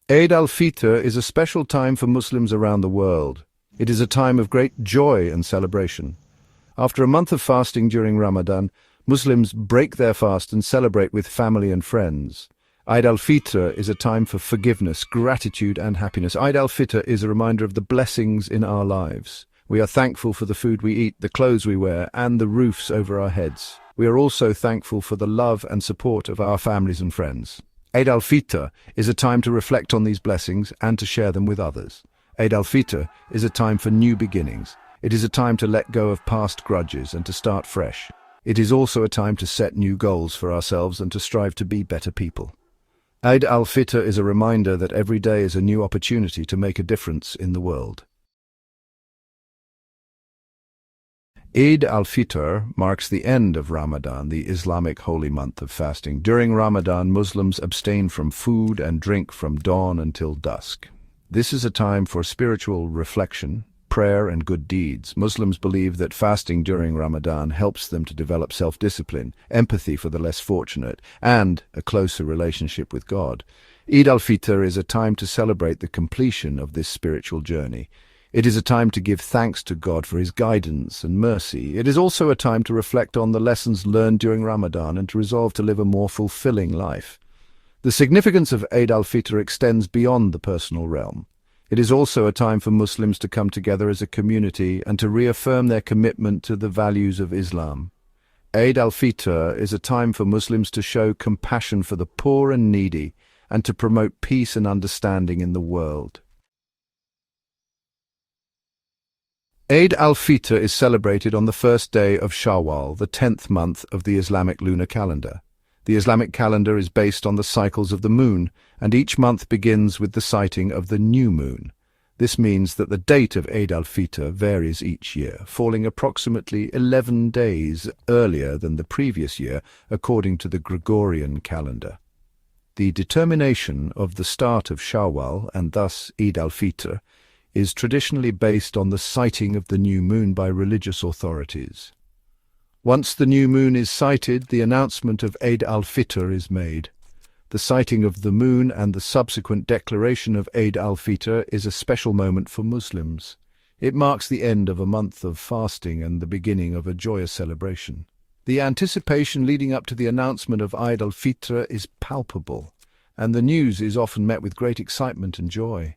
Eid al-Fitr is a special time for Muslims around the world. It is a time of great joy and celebration. After a month of fasting during Ramadan, Muslims break their fast and celebrate with family and friends. Eid al-Fitr is a time for forgiveness, gratitude and happiness. Eid al-Fitr is a reminder of the blessings in our lives. We are thankful for the food we eat, the clothes we wear, and the roofs over our heads. We are also thankful for the love and support of our families and friends. Eid al-Fitr is a time to reflect on these blessings and to share them with others. Eid al-Fitr is a time for new beginnings. It is a time to let go of past grudges and to start fresh. It is also a time to set new goals for ourselves and to strive to be better people. Eid al-Fitr is a reminder that every day is a new opportunity to make a difference in the world. Eid al-Fitr marks the end of Ramadan, the Islamic holy month of fasting. During Ramadan, Muslims abstain from food and drink from dawn until dusk. This is a time for spiritual reflection, prayer and good deeds. Muslims believe that fasting during Ramadan helps them to develop self-discipline, empathy for the less fortunate, and a closer relationship with God. Eid al-Fitr is a time to celebrate the completion of this spiritual journey. It is a time to give thanks to God for His guidance and mercy. It is also a time to reflect on the lessons learned during Ramadan and to resolve to live a more fulfilling life. The significance of Eid al-Fitr extends beyond the personal realm. It is also a time for Muslims to come together as a community and to reaffirm their commitment to the values of Islam. Eid al-Fitr is a time for Muslims to show compassion for the poor and needy and to promote peace and understanding in the world. Eid al-Fitr is celebrated on the first day of Shawwal, the 10th month of the Islamic lunar calendar. The Islamic calendar is based on the cycles of the moon, and each month begins with the sighting of the new moon. This means that the date of Eid al-Fitr varies each year, falling approximately 11 days earlier than the previous year, according to the Gregorian calendar. The determination of the start of Shawwal, and thus Eid al-Fitr, is traditionally based on the sighting of the new moon by religious authorities. Once the new moon is sighted, the announcement of Eid al-Fitr is made. The sighting of the moon and the subsequent declaration of Eid al-Fitr is a special moment for Muslims. It marks the end of a month of fasting and the beginning of a joyous celebration. The anticipation leading up to the announcement of Eid al-Fitr is palpable, and the news is often met with great excitement and joy.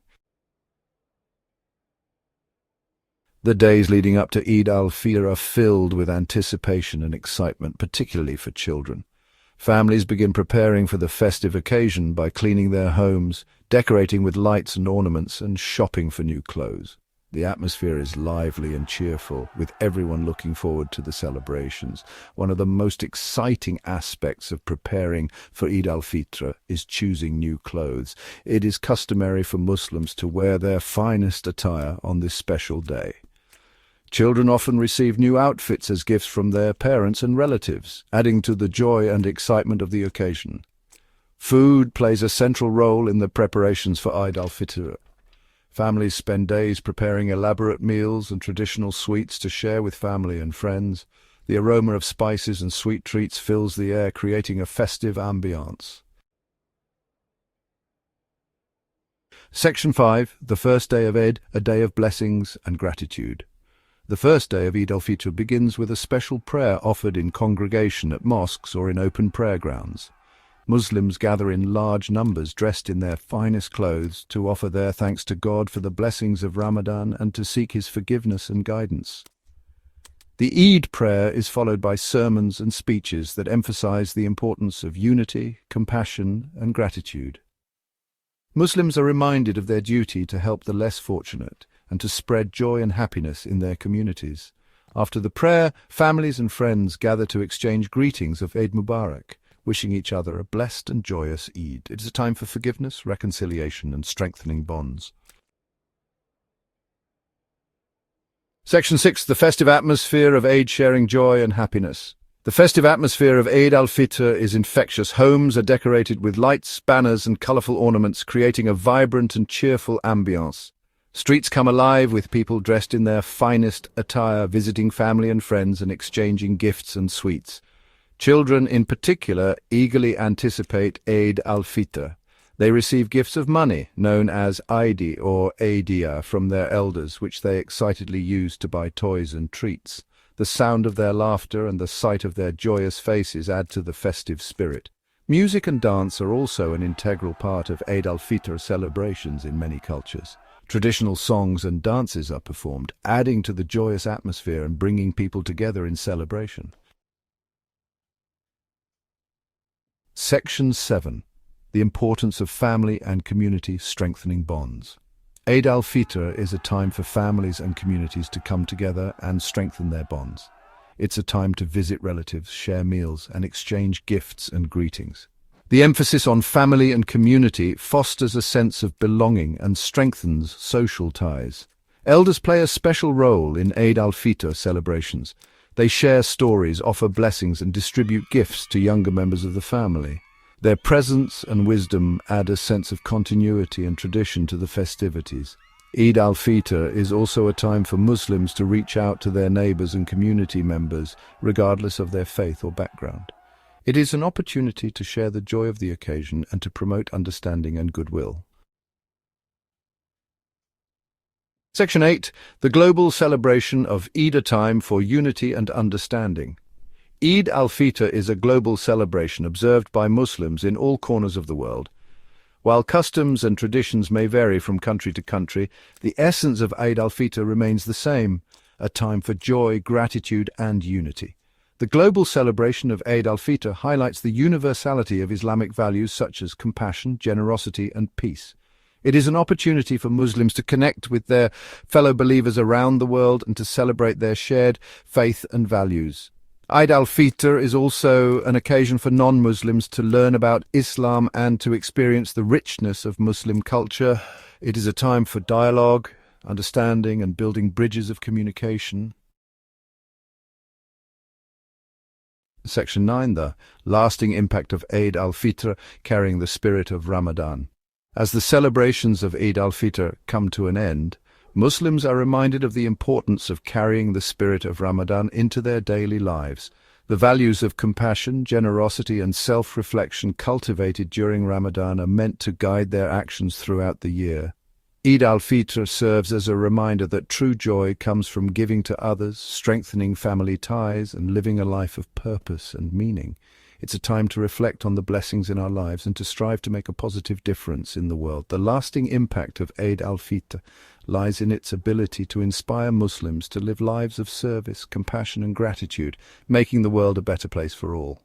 The days leading up to Eid al-Fitr are filled with anticipation and excitement, particularly for children. Families begin preparing for the festive occasion by cleaning their homes, decorating with lights and ornaments, and shopping for new clothes. The atmosphere is lively and cheerful, with everyone looking forward to the celebrations. One of the most exciting aspects of preparing for Eid al-Fitr is choosing new clothes. It is customary for Muslims to wear their finest attire on this special day. Children often receive new outfits as gifts from their parents and relatives, adding to the joy and excitement of the occasion. Food plays a central role in the preparations for Eid al-Fitr. Families spend days preparing elaborate meals and traditional sweets to share with family and friends. The aroma of spices and sweet treats fills the air, creating a festive ambiance. Section 5. The first day of Eid, a day of blessings and gratitude. The first day of Eid al-Fitr begins with a special prayer offered in congregation at mosques or in open prayer grounds. Muslims gather in large numbers dressed in their finest clothes to offer their thanks to God for the blessings of Ramadan and to seek His forgiveness and guidance. The Eid prayer is followed by sermons and speeches that emphasize the importance of unity, compassion, and gratitude. Muslims are reminded of their duty to help the less fortunate and to spread joy and happiness in their communities. After the prayer, families and friends gather to exchange greetings of Eid Mubarak, wishing each other a blessed and joyous Eid. It is a time for forgiveness, reconciliation, and strengthening bonds. Section 6. The festive atmosphere of Eid, sharing joy and happiness. The festive atmosphere of Eid al-Fitr is infectious. Homes are decorated with lights, banners, and colourful ornaments, creating a vibrant and cheerful ambiance. Streets come alive with people dressed in their finest attire, visiting family and friends and exchanging gifts and sweets. Children in particular eagerly anticipate Eid al-Fitr. They receive gifts of money, known as EID or ADIA, from their elders, which they excitedly use to buy toys and treats. The sound of their laughter and the sight of their joyous faces add to the festive spirit. Music and dance are also an integral part of Eid al-Fitr celebrations in many cultures. Traditional songs and dances are performed, adding to the joyous atmosphere and bringing people together in celebration. Section 7. The importance of family and community strengthening bonds. Eid al-Fitr is a time for families and communities to come together and strengthen their bonds. It's a time to visit relatives, share meals, and exchange gifts and greetings. The emphasis on family and community fosters a sense of belonging and strengthens social ties. Elders play a special role in Eid al-Fitr celebrations. They share stories, offer blessings, and distribute gifts to younger members of the family. Their presence and wisdom add a sense of continuity and tradition to the festivities. Eid al-Fitr is also a time for Muslims to reach out to their neighbors and community members, regardless of their faith or background. It is an opportunity to share the joy of the occasion and to promote understanding and goodwill. Section 8. The global celebration of Eid, a time for unity and understanding. Eid al-Fitr is a global celebration observed by Muslims in all corners of the world. While customs and traditions may vary from country to country, the essence of Eid al-Fitr remains the same, a time for joy, gratitude, and unity. The global celebration of Eid al-Fitr highlights the universality of Islamic values such as compassion, generosity, and peace. It is an opportunity for Muslims to connect with their fellow believers around the world and to celebrate their shared faith and values. Eid al-Fitr is also an occasion for non-Muslims to learn about Islam and to experience the richness of Muslim culture. It is a time for dialogue, understanding, and building bridges of communication. Section 9. The lasting impact of Eid al-Fitr, carrying the spirit of Ramadan. As the celebrations of Eid al-Fitr come to an end, Muslims are reminded of the importance of carrying the spirit of Ramadan into their daily lives. The values of compassion, generosity, and self-reflection cultivated during Ramadan are meant to guide their actions throughout the year. Eid al-Fitr serves as a reminder that true joy comes from giving to others, strengthening family ties, and living a life of purpose and meaning. It's a time to reflect on the blessings in our lives and to strive to make a positive difference in the world. The lasting impact of Eid al-Fitr lies in its ability to inspire Muslims to live lives of service, compassion, and gratitude, making the world a better place for all.